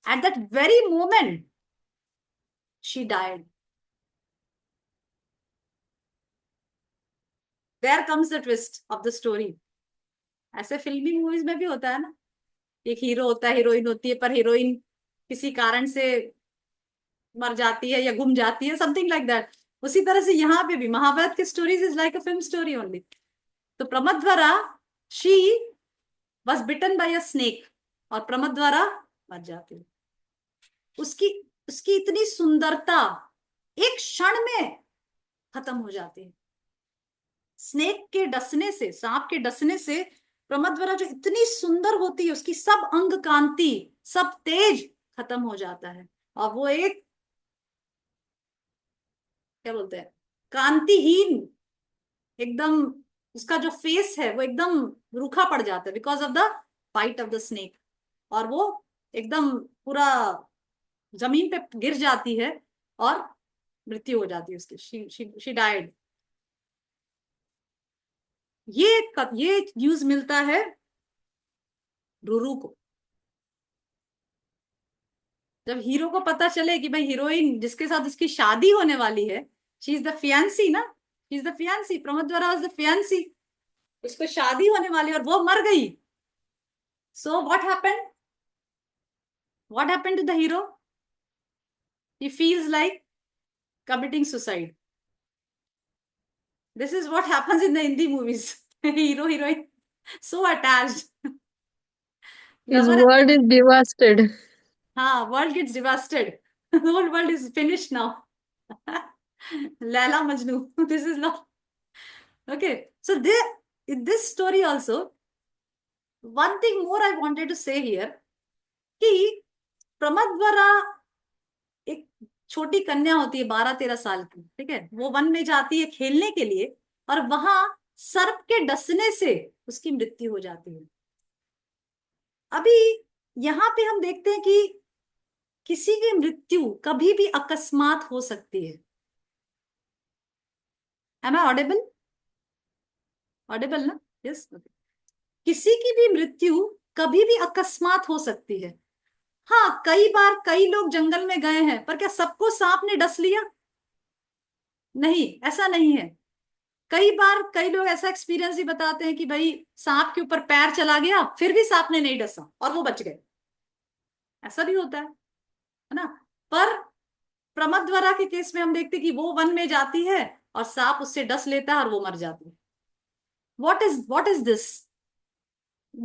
at that very moment she died. There comes the twist of the story. ऐसे फिल्मी मूवीज में भी होता है ना, एक हीरो होता है, हीरोइन होती है, पर हीरोइन किसी कारण से मर जाती है या गुम जाती है, समथिंग लाइक दैट। उसी तरह से यहाँ पे भी महाभारत की stories is like a film story only. तो Pramodvara, she was bitten by a snake, और प्रमोदवरा मर जाती है। उसकी उसकी इतनी सुंदरता एक क्षण में खत्म हो जाती है। स्नेक के डसने से, सांप के डसने से प्रमोदवरा जो इतनी सुंदर होती है, उसकी सब अंग कांति, सब तेज खत्म हो जाता है, और वो एक, क्या बोलते हैं, कांतिहीन, एकदम, उसका जो फेस है वो एकदम रूखा पड़ जाता है because of the bite of the snake. और वो एकदम पूरा जमीन पे गिर जाती है और मृत्यु हो जाती है उसकी। She died. ये न्यूज मिलता है रुरु को। जब हीरो को पता चले कि भाई हीरोइन जिसके साथ उसकी शादी होने वाली है, शी इज द फियांसी ना, she is the fiancee, Pramodvara was the fiancee, उसको शादी होने वाली और वो मर गई। So what happened to the hero? He feels like committing suicide. This is what happens in the Hindi movies. Hero, heroine, so attached. His Lover, world is devastated. हाँ, world gets devastated. The whole world is finished now. Laila Majnu. This is not okay. So there, in this story also, one thing more I wanted to say here कि प्रमोदवरा एक छोटी कन्या होती है, 12-13 साल की, ठीक है। वो वन में जाती है खेलने के लिए, और वहां सर्प के डसने से उसकी मृत्यु हो जाती है। अभी यहां पे हम देखते हैं कि किसी की मृत्यु कभी भी अकस्मात हो सकती है। Am I audible? ऑडिबल ना? यस। किसी की भी मृत्यु कभी भी अकस्मात हो सकती है। हाँ, कई बार कई लोग जंगल में गए हैं, पर क्या सबको सांप ने डस लिया? नहीं, ऐसा नहीं है। कई बार कई लोग ऐसा एक्सपीरियंस ही बताते हैं कि भाई सांप के ऊपर पैर चला गया, फिर भी सांप ने नहीं डसा और वो बच गए। ऐसा भी होता है ना। पर प्रमोदवरा के केस में हम देखते हैं कि वो वन में जाती है और सांप उससे डस लेता है और वो मर जाती है। what is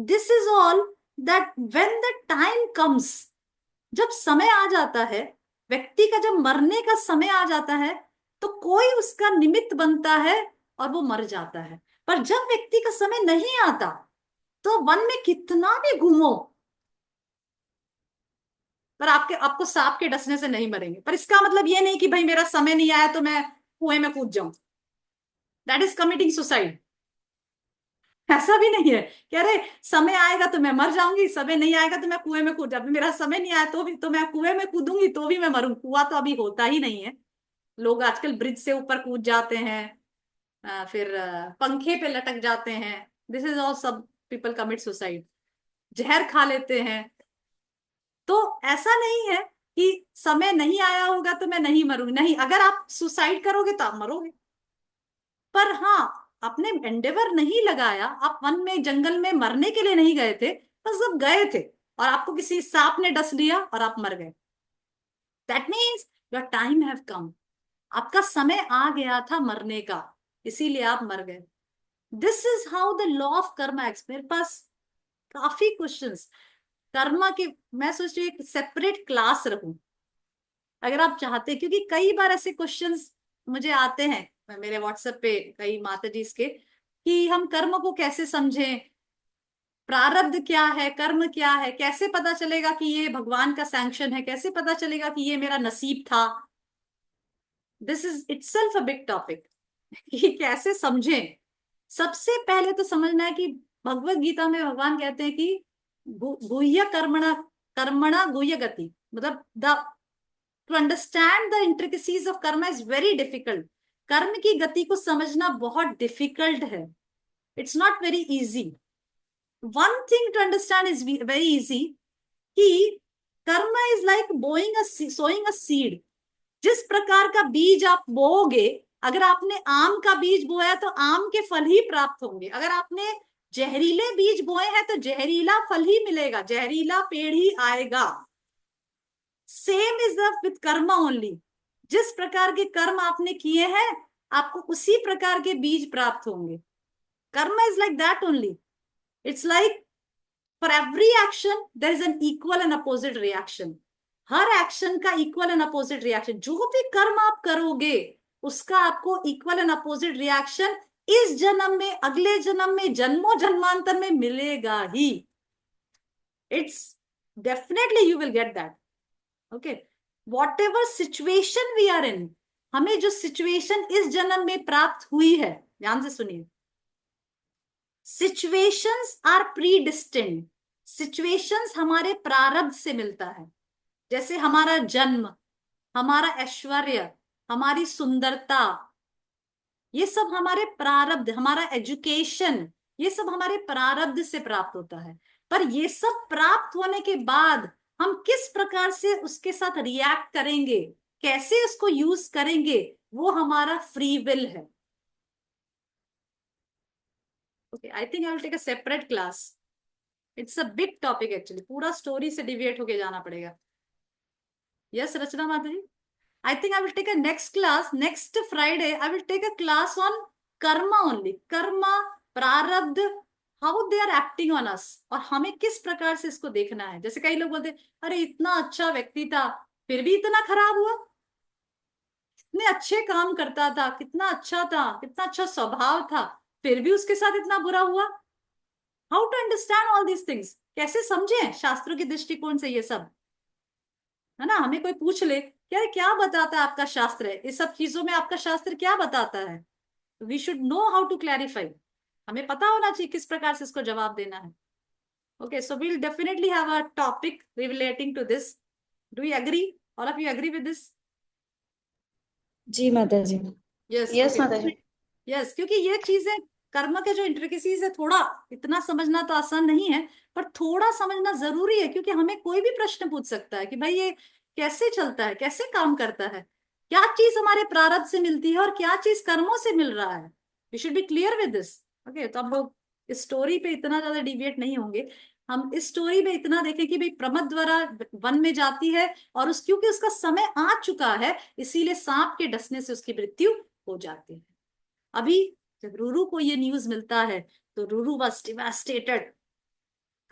this is all that when the time comes, जब समय आ जाता है, व्यक्ति का जब मरने का समय आ जाता है, तो कोई उसका निमित्त बनता है और वो मर जाता है। पर जब व्यक्ति का समय नहीं आता, तो वन में कितना भी घूमो, पर आपको सांप के डसने से नहीं मरेंगे। पर इसका मतलब ये नहीं कि भाई मेरा समय नहीं आया तो मैं कुएं में कूद जाऊं। That is committing suicide. ऐसा भी नहीं है कि अरे समय आएगा तो मैं मर जाऊंगी, समय नहीं आएगा तो मैं कुएं में कूद जाऊंगी। मेरा समय नहीं आया तो भी तो मैं कुएं में कूदूंगी तो भी मैं मरूंगी। कुआं तो अभी होता ही नहीं है। लोग आजकल ब्रिज से ऊपर कूद जाते हैं, फिर पंखे पे लटक जाते हैं। दिस इज ऑल, सब पीपल कमिट सुसाइड। जहर खा लेते हैं। तो ऐसा नहीं है कि समय नहीं आया होगा तो मैं नहीं मरूंगी। नहीं, अगर आप सुसाइड करोगे तो आप मरोगे। पर हाँ, आपने एंडेवर नहीं लगाया, आप वन में जंगल में मरने के लिए नहीं गए थे, बस जब गए थे और आपको किसी सांप ने डस लिया और आप मर गए, that means your time have come. आपका समय आ गया था मरने का, इसीलिए आप मर गए। This is how the law of Karma x. मेरे पास काफी क्वेश्चंस कर्मा के, मैं सोच रही हूँ एक सेपरेट क्लास रखूं अगर आप चाहते हैं, क्योंकि कई बार ऐसे क्वेश्चंस मुझे आते हैं मेरे व्हाट्सएप पे कई माता जी के, कि हम कर्म को कैसे समझें, प्रारब्ध क्या है, कर्म क्या है, कैसे पता चलेगा कि ये भगवान का सैंक्शन है, कैसे पता चलेगा कि ये मेरा नसीब था। This is itself a big topic. ये कैसे समझें। सबसे पहले तो समझना है कि भगवत गीता में भगवान कहते हैं कि गुह्य कर्मणा, कर्मणा गुह्य गति, मतलब the to understand the intricacies of karma is very difficult. कर्म की गति को समझना बहुत डिफिकल्ट है। It's not very easy. One thing to understand is very easy कि karma is like bowing sowing a seed. जिस प्रकार का बीज आप बोओगे, अगर आपने आम का बीज बोया तो आम के फल ही प्राप्त होंगे। अगर आपने जहरीले बीज बोए हैं तो जहरीला फल ही मिलेगा, जहरीला पेड़ ही आएगा। सेम इज द विथ कर्म ओनली। जिस प्रकार के कर्म आपने किए हैं, आपको उसी प्रकार के बीज प्राप्त होंगे। Karma is like that only. It's like for every action there is an equal and opposite reaction. हर एक्शन का इक्वल एंड अपोजिट रिएक्शन। जो भी कर्म आप करोगे उसका आपको इक्वल एंड अपोजिट रिएक्शन इस जन्म में, अगले जन्म में, जन्मों जन्मांतर में मिलेगा ही। It's definitely you will get that. Okay, whatever situation we are in, हमें जो सिचुएशन इस जन्म में प्राप्त हुई है, ध्यान से सुनिए, सिचुएशंस आर प्रीडिस्टिन्ड। सिचुएशंस हमारे प्रारब्ध से मिलता है। जैसे हमारा जन्म, हमारा ऐश्वर्य, हमारी सुंदरता, ये सब हमारे प्रारब्ध, हमारा एजुकेशन, ये सब हमारे प्रारब्ध से प्राप्त होता है। पर ये सब प्राप्त होने के बाद हम किस प्रकार से उसके साथ रिएक्ट करेंगे, कैसे उसको यूज करेंगे, वो हमारा फ्री विल है। Okay, I think I will take a separate class. It's a big topic actually, पूरा स्टोरी से डिविएट होके जाना पड़ेगा। यस रचना माता जी, I think I will take a next class. Next Friday, I will take a class on karma only. Karma, प्रारब्ध, how they are acting on us, और हमें किस प्रकार से इसको देखना है। जैसे कई लोग बोलते हैं, अरे इतना अच्छा व्यक्ति था फिर भी इतना खराब हुआ, इतने अच्छे काम करता था, कितना अच्छा था, कितना अच्छा स्वभाव था, फिर भी उसके साथ इतना बुरा हुआ। How to understand all these things, कैसे समझे शास्त्रों के दृष्टिकोण से ये सब, है ना। हमें कोई पूछ ले क्या क्या बताता है आपका शास्त्र है, इस सब चीजों में आपका शास्त्र क्या बताता है, we should know how to clarify. हमें पता होना चाहिए किस प्रकार से इसको जवाब देना है। Okay, so we'll definitely have a topic relating to this. Do you agree, all of you agree with this? जी माता जी। यस, यस ओके, माता जी। यस, क्योंकि ये चीजें कर्म के जो इंट्रिकेसीज है, थोड़ा इतना समझना तो आसान नहीं है, पर थोड़ा समझना जरूरी है। क्योंकि हमें कोई भी प्रश्न पूछ सकता है कि भाई ये कैसे चलता है, कैसे काम करता है, क्या चीज हमारे प्रारब्ध से मिलती है और क्या चीज कर्मों से मिल रहा है। We should be clear with this. Okay, तो हम लोग इस स्टोरी पे इतना ज्यादा डिविएट नहीं होंगे। हम इस स्टोरी में इतना देखें कि भाई प्रमद द्वारा वन में जाती है और क्योंकि उसका समय आ चुका है, इसीलिए सांप के डसने से उसकी मृत्यु हो जाती है। अभी जब रूरू को ये न्यूज मिलता है तो Ruru was devastated,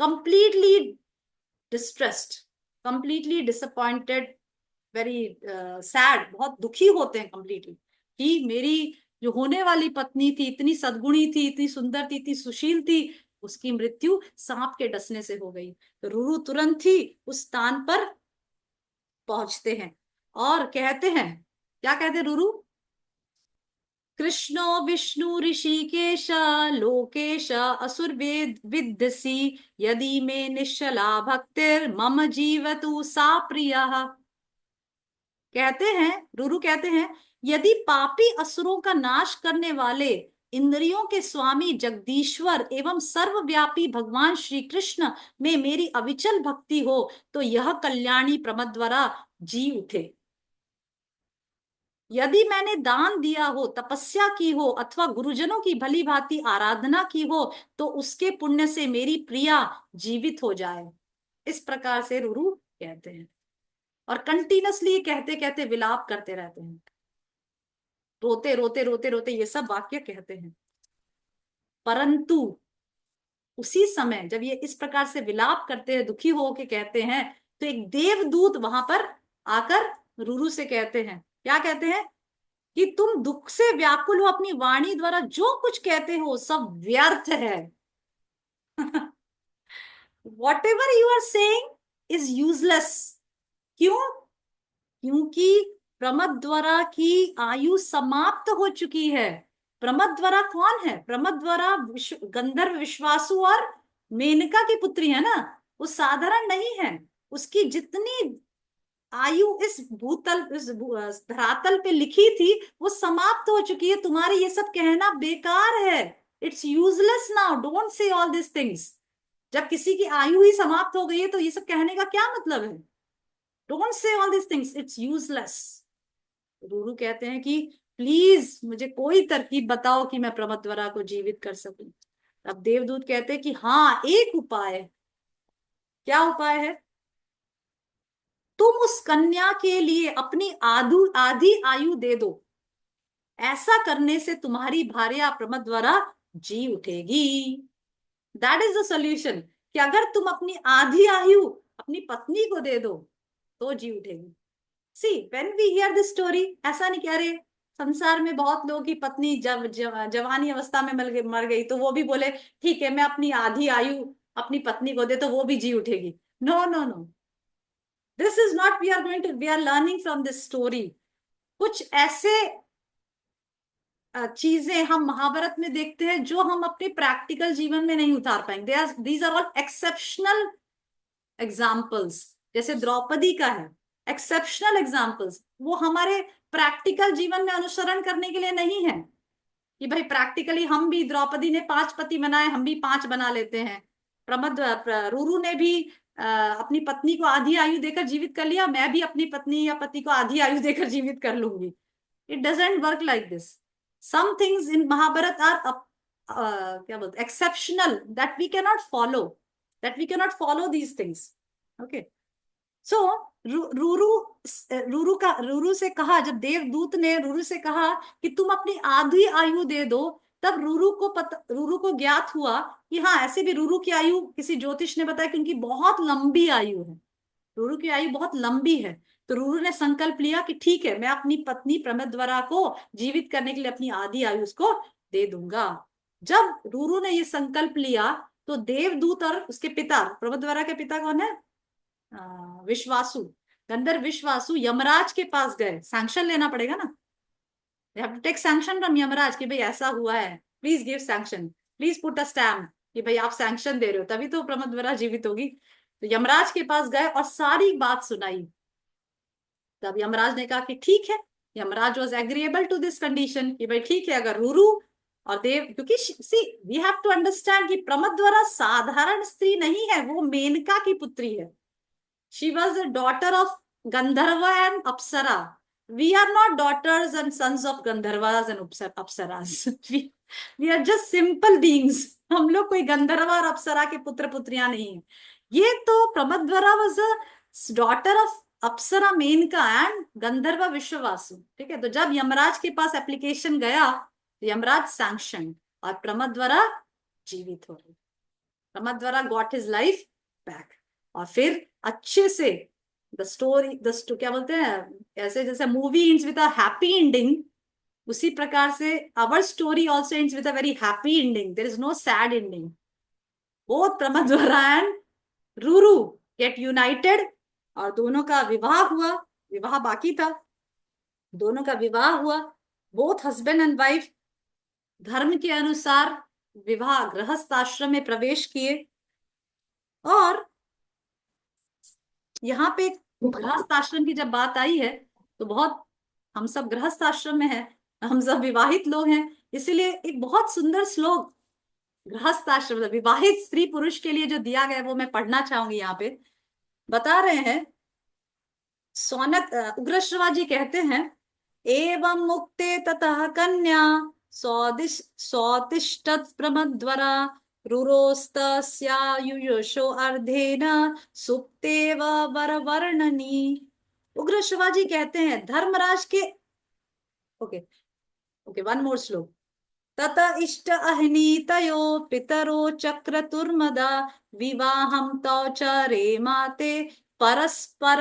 completely distressed, completely disappointed, very sad, बहुत दुखी होते हैं कंप्लीटली कि मेरी जो होने वाली पत्नी थी, इतनी सद्गुणी थी, इतनी सुंदर थी, इतनी सुशील थी, उसकी मृत्यु सांप के डसने से हो गई। तो रूरू तुरंत ही उस स्थान पर पहुंचते हैं और कहते हैं, क्या कहते हैं रूरू? कृष्णो विष्णु ऋषिकेश लोकेश असुर वेद विद्यसी यदि मे निश्चला भक्तिर मम जीवतु सा प्रिया। कहते हैं, रूरू कहते हैं, यदि पापी असुरों का नाश करने वाले इंद्रियों के स्वामी जगदीश्वर एवं सर्वव्यापी भगवान श्री कृष्ण में मेरी अविचल भक्ति हो तो यह कल्याणी प्रमद द्वारा जी उठे। यदि मैंने दान दिया हो, तपस्या की हो अथवा गुरुजनों की भली भांति आराधना की हो तो उसके पुण्य से मेरी प्रिया जीवित हो जाए। इस प्रकार से रूरू कहते हैं और कंटिन्यूअसली कहते कहते विलाप करते रहते हैं, रोते रोते रोते रोते ये सब वाक्य कहते हैं। परंतु उसी समय जब ये इस प्रकार से विलाप करते हैं, दुखी हो के कहते हैं, तो एक देवदूत वहां पर आकर रूरू से कहते हैं, क्या कहते हैं? कि तुम दुख से व्याकुल हो, अपनी वाणी द्वारा जो कुछ कहते हो सब व्यर्थ है। Whatever you are saying is useless. क्यों? क्योंकि प्रमद्वरा की आयु समाप्त हो चुकी है। प्रमद्वरा कौन है? प्रमद्वरा गंधर्व विश्वासु और मेनका की पुत्री है ना, वो साधारण नहीं है। उसकी जितनी आयु इस भूतल, धरातल पे लिखी थी, वो समाप्त हो चुकी है। तुम्हारे ये सब कहना बेकार है। It's useless now, don't say all this things. जब किसी की आयु ही समाप्त हो गई है तो ये सब कहने का क्या मतलब है? Don't say all this things, it's useless. Ruru कहते हैं कि प्लीज मुझे कोई तरकीब बताओ कि मैं प्रमद्वरा को जीवित कर सकूं। अब देवदूत कहते हैं कि हाँ, एक उपाय है। क्या उपाय है? तुम उस कन्या के लिए अपनी आधी आयु दे दो। ऐसा करने से तुम्हारी भार्या प्रमद्वरा जी उठेगी। दैट इज द सोल्यूशन, कि अगर तुम अपनी आधी आयु अपनी पत्नी को दे दो तो जी उठेगी। See when we hear this story, ऐसा नहीं कह रहे संसार में बहुत लोगों की पत्नी जब जवानी अवस्था में मर गई तो वो भी बोले ठीक है मैं अपनी आधी आयु अपनी पत्नी को दे तो वो भी जी उठेगी। No no no, this is not we are going to, we are learning from this story. कुछ ऐसे चीजें हम महाभारत में देखते हैं जो हम अपने प्रैक्टिकल जीवन में नहीं उतार पाएंगे। These are all exceptional examples. जैसे द्रौपदी का है, एक्सेप्शनल एग्जाम्पल्स। वो हमारे प्रैक्टिकल जीवन में अनुसरण करने के लिए नहीं है कि भाई प्रैक्टिकली हम भी, द्रौपदी ने 5 पति बनाए, हम भी 5 बना लेते हैं। रूरू ने भी अपनी पत्नी को आधी आयु देकर जीवित कर लिया, मैं भी अपनी पत्नी या पति को आधी आयु देकर जीवित कर लूंगी। It doesn't work like this. Some things in Mahabharata are क्या बोलते, exceptional, that we cannot follow, that we cannot follow these things. Okay, so Ruru से कहा, जब देवदूत ने रूरू से कहा कि तुम अपनी आधी आयु दे दो, तब रूरू को ज्ञात हुआ कि हाँ, ऐसे भी रूरू की आयु, किसी ज्योतिष ने बताया कि उनकी बहुत लंबी आयु है। रूरू की आयु बहुत लंबी है। तो रूरू ने संकल्प लिया कि ठीक है, मैं अपनी पत्नी प्रमद्वरा को जीवित करने के लिए अपनी आधी आयु उसको दे दूंगा। जब रूरू ने ये संकल्प लिया तो देवदूत और उसके पिता, प्रमद्वरा के पिता कौन है? विश्वासु, गंधर्व विश्वासु यमराज के पास गए। सैंक्शन लेना पड़ेगा ना, they have to take sanction from Yamraj कि भाई ऐसा हुआ है, please give sanction, please put a stamp कि भाई आप सैंक्शन दे रहे हो तभी तो प्रमद्वरा जीवित होगी। तो यमराज के पास गए और सारी बात सुनाई। तब यमराज ने कहा कि ठीक है, Yamraj was agreeable to this condition कि भाई ठीक है, अगर रूरू और देव, क्योंकि see we have to understand कि प्रमद्वरा साधारण स्त्री नहीं है, वो मेनका की पुत्री है। She was the daughter of Gandharva and Apsara. We are not daughters and sons of Gandharvas and Apsaras. We are just simple beings. हम लोग कोई गंधर्व और अप्सरा के पुत्र पुत्रियां नहीं है। ये तो Pramadvara was a daughter of apsara Menaka and Gandharva Vishvavasu. ठीक है, तो जब यमराज के पास एप्लीकेशन गया तो यमराज सैंक्शन और प्रमद्वरा जीवित हो गई। Pramadvara got his life back. और फिर अच्छे से द स्टोरी, क्या बोलते हैं, ऐसे जैसे movie ends with a happy ending, उसी प्रकार से our story also ends with a very happy ending. There is no sad ending. Both Pramadvara and Ruru get united और दोनों का विवाह हुआ। विवाह बाकी था, दोनों का विवाह हुआ। बोथ हस्बैंड एंड वाइफ धर्म के अनुसार विवाह गृहस्थ आश्रम में प्रवेश किए। और यहाँ पे गृहस्थ आश्रम की जब बात आई है तो बहुत, हम सब गृहस्थ आश्रम में हैं, हम सब विवाहित लोग हैं, इसीलिए एक बहुत सुंदर श्लोक गृहस्थ आश्रम, मतलब विवाहित स्त्री पुरुष के लिए जो दिया गया है वो मैं पढ़ना चाहूंगी। यहाँ पे बता रहे हैं, सौनक उग्र श्रवाजी कहते हैं, एवं मुक्ते ततः कन्या सौतिष्ठत् प्रमद्वरा रुरोस्तस्यायुषो अर्धेन सुप्तेव वरवर्णनी। उग्र शिवाजी कहते हैं धर्मराज के, ओके ओके, वन मोर श्लोक। तत इष्ट अहनीतयो पितरो चक्रतुर्मदा विवाहं तौ च रे माते परस्पर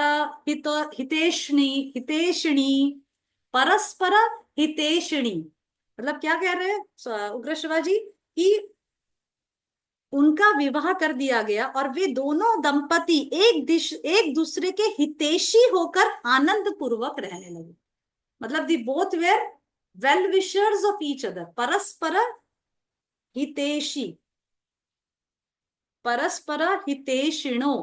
हितेशिणी परस्पर हितेशिणी। मतलब क्या कह रहे हैं उग्र शिवाजी कि उनका विवाह कर दिया गया और वे दोनों दंपति एक दूसरे के हितैषी होकर आनंद पूर्वक रहने लगे। मतलब the both were well wishers of each other, परस्पर हितैषी, परस्पर हितैषिणो,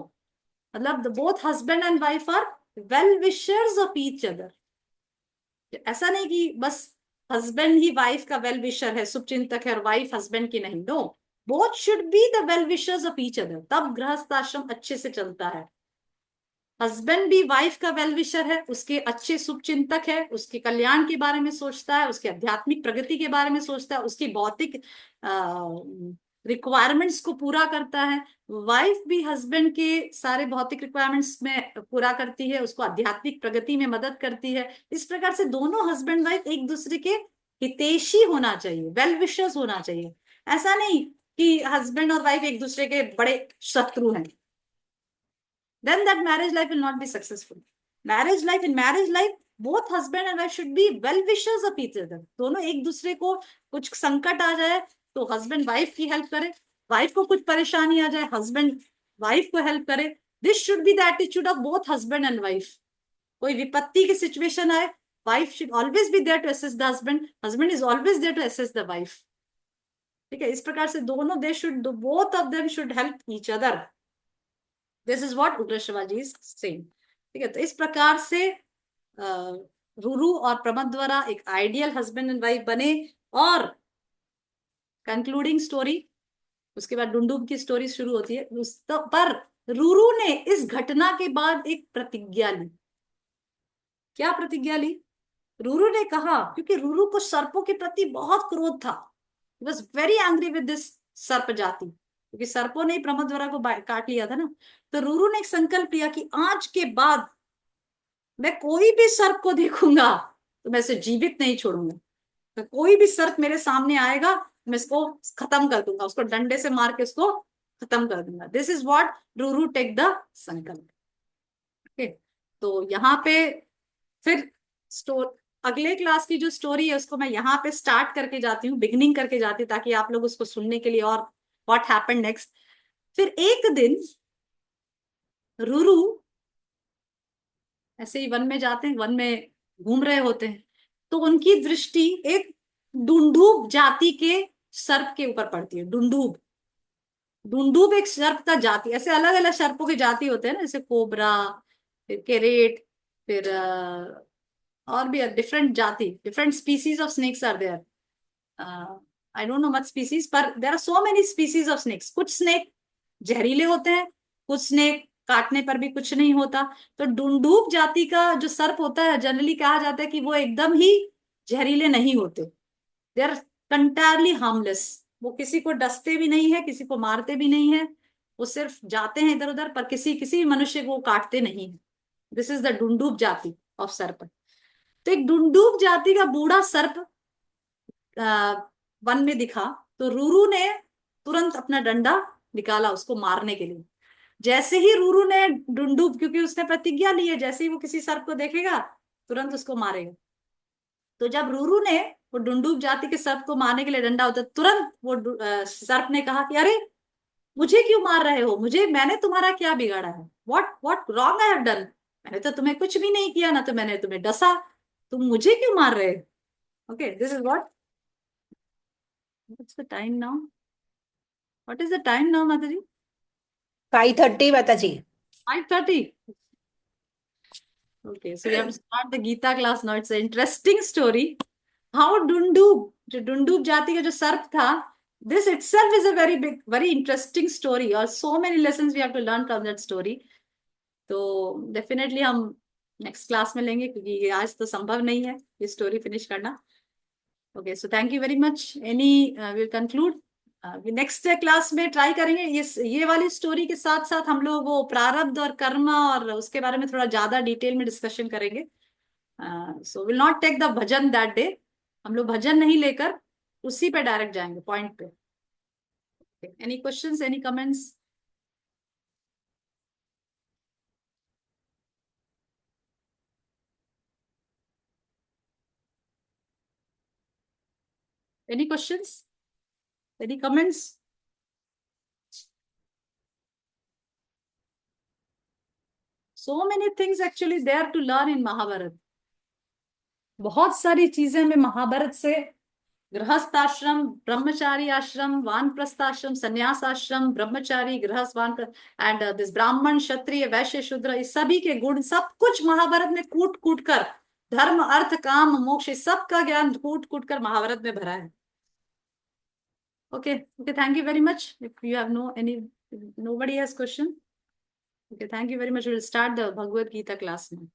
मतलब both husband and wife are well wishers of each other. ऐसा नहीं कि बस हस्बैंड ही वाइफ का वेल विशर है, शुभचिंतक है, और वाइफ हस्बैंड की नहीं। No, both should be the well wishers of each other, तब गृहस्थ आश्रम अच्छे से चलता है। हस्बैंड भी वाइफ का वेल विशर है, उसके अच्छे शुभचिंतक है, उसके कल्याण के बारे में सोचता है, उसके आध्यात्मिक प्रगति के बारे में सोचता है, उसकी भौतिक रिक्वायरमेंट्स को पूरा करता है। वाइफ भी हस्बैंड के सारे भौतिक रिक्वायरमेंट्स में पूरा करती है, उसको आध्यात्मिक प्रगति में मदद करती है। इस प्रकार से दोनों हस्बैंड वाइफ एक दूसरे के हितैषी होना चाहिए, वेल विशर्स होना चाहिए। ऐसा नहीं कि हस्बैंड और वाइफ एक दूसरे के बड़े शत्रु हैं, then that marriage life will not be successful. In marriage life both husband and wife should be well wishers of each other. दोनों एक दूसरे को, कुछ संकट आ जाए तो हस्बैंड वाइफ की हेल्प करे, वाइफ को कुछ परेशानी आ जाए हस्बैंड वाइफ को हेल्प करे। This should be the attitude of both husband and wife. कोई विपत्ति की सिचुएशन आए, wife should always be there to assist the husband, husband is always there to assist the wife. ठीक है, इस प्रकार से दोनों they should, both of them should help each other. This is what उग्र शिवाजी इज सेइंग। ठीक है, तो इस प्रकार से रुरु और प्रमद द्वारा एक आइडियल हस्बैंड एंड वाइफ बने। और कंक्लूडिंग स्टोरी, उसके बाद डुंडुब की स्टोरी शुरू होती है। पर रुरु ने इस घटना के बाद एक प्रतिज्ञा ली। क्या प्रतिज्ञा ली? रुरु ने कहा, क्योंकि रुरु को सर्पों के प्रति बहुत क्रोध था, was very angry with this सर्प जाति, क्योंकि सर्पों ने प्रमदवरा को काट लिया था ना। तो रुरु ने एक संकल्प लिया कि आज के बाद मैं कोई भी सर्प को देखूंगा तो मैं इसे जीवित नहीं छोड़ूंगा। तो कोई भी सर्प मेरे सामने आएगा मैं इसको खत्म कर दूंगा, उसको डंडे से मार के उसको खत्म कर दूंगा। This is what Ruru take the संकल्प। ओके, तो यहाँ पे फिर अगले क्लास की जो स्टोरी है उसको मैं यहाँ पे स्टार्ट करके जाती हूँ, बिगनिंग करके जाती हूँ, ताकि आप लोग उसको सुनने के लिए, और व्हाट हैपेंड नेक्स्ट। फिर एक दिन रुरु ऐसे ही वन में जाते हैं, वन में घूम रहे होते हैं, तो उनकी दृष्टि एक डुंडुब जाति के सर्प के ऊपर पड़ती है। डुंडुब, डुंडुब एक सर्प का जाति, ऐसे अलग अलग सर्पों के जाति होते हैं ना, जैसे कोबरा, फिर केरेट, फिर और भी डिफरेंट जाति, different species of snakes are there. I don't know much species, पर there are so many species of snakes. कुछ स्नेक जहरीले होते हैं, कुछ स्नेक काटने पर भी कुछ नहीं होता। तो डुंडुब जाति का जो सर्प होता है, जनरली कहा जाता है कि वो एकदम ही जहरीले नहीं होते, दे आर कंटायरली हार्मलेस। वो किसी को डसते भी नहीं है, किसी को मारते भी नहीं है, वो सिर्फ जाते हैं इधर उधर, पर किसी किसी मनुष्य को काटते नहीं है। दिस इज द डुंडुब जाति ऑफ सर्प। तो एक डुंडुब जाति का बूढ़ा सर्प वन में दिखा, तो रुरु ने तुरंत अपना डंडा निकाला उसको मारने के लिए। जैसे ही रुरु ने डुंडुब, क्योंकि उसने प्रतिज्ञा ली है जैसे ही वो किसी सर्प को देखेगा तुरंत उसको मारेगा, तो जब रुरु ने वो डुंडुब जाति के सर्प को मारने के लिए डंडा होता, तुरंत वो सर्प ने कहा कि अरे मुझे क्यों मार रहे हो, मुझे, मैंने तुम्हारा क्या बिगाड़ा है, what wrong I have done, मैंने तो तुम्हें कुछ भी नहीं किया ना, तो मैंने तुम्हें डसा, तुम मुझे क्यों मार रहे हो। Okay, this is what's the time now, what is the time now माता जी? 5:30 माताजी। 5:30. Okay, so we have to start the Gita class now. It's an interesting story. How Dundub, जो डुंडुब जाति का जो सर्प था, this itself is a very big, very interesting story, और so many lessons we have to learn from that story. तो definitely हम next class में लेंगे, क्योंकि ये आज तो संभव नहीं है ये स्टोरी फिनिश करना। Okay, so thank you very much. We'll conclude. Next class में ट्राई करेंगे ये वाली स्टोरी के साथ साथ हम लोग वो प्रारब्ध और कर्म और उसके बारे में थोड़ा ज्यादा डिटेल में डिस्कशन करेंगे। So will not take the bhajan that day, हम लोग भजन नहीं लेकर उसी पे डायरेक्ट जाएंगे, पॉइंट पे। Any questions, any comments? Any questions, any comments? So many things actually there to learn in Mahabharata. बहुत सारी चीजें हमें महाभारत से, गृहस्थ आश्रम, ब्रह्मचारी आश्रम, वानप्रस्थ आश्रम, संन्यास आश्रम, ब्रह्मचारी, गृहस्थ, वानप्रस्थ एंड दिस ब्राह्मण, क्षत्रिय, वैश्य, शूद्र, इस सभी के गुण सब कुछ महाभारत में कूट कूट कर, धर्म, अर्थ, काम, मोक्ष, सब का ज्ञान कूट कूट कर महाभारत में भरा है. Okay, thank you very much. If you have nobody has question. Okay, thank you very much. We will start the Bhagavad Gita class now.